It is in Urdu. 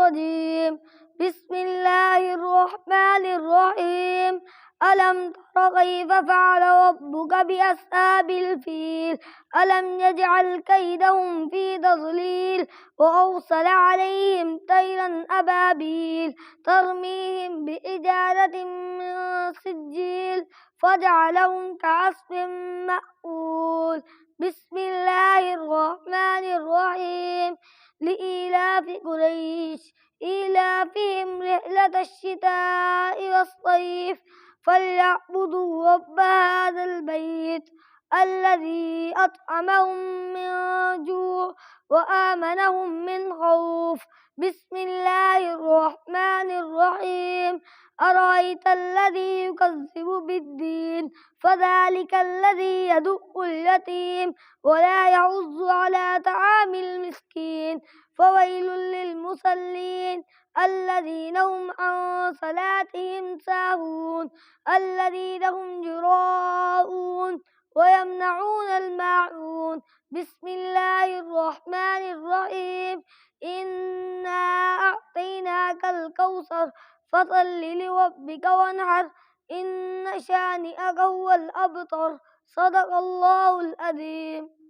الرجيم. بسم الله الرحمن الرحيم. ألم تر كيف فعل ربك بأصحاب الفيل؟ ألم يجعل كيدهم في تضليل وأرسل عليهم طيرا أبابيل ترميهم بحجارة من سجيل فجعلهم كعصف مأكول. بسم الله الرحمن الرحيم. لإيلاف قريش إيلافهم رحلة الشتاء والصيف فليعبدوا رب هذا البيت الذي أطعمهم من جوع وآمنهم من خوف. بسم الله الرحمن الرحيم. أرأيت الذي يكذب بالدين فذلك الذي يدع اليتيم ولا يحض على طعام المسكين فويل للمصلين الذين هم عن صلاتهم ساهون الذين هم يراءون ويمنعون الماعون. بسم الله الرحمن الرحيم. إنا أعطيناك الكوثر فصل لربك وانحر إن شانئك هو الأبتر. صدق الله العظيم.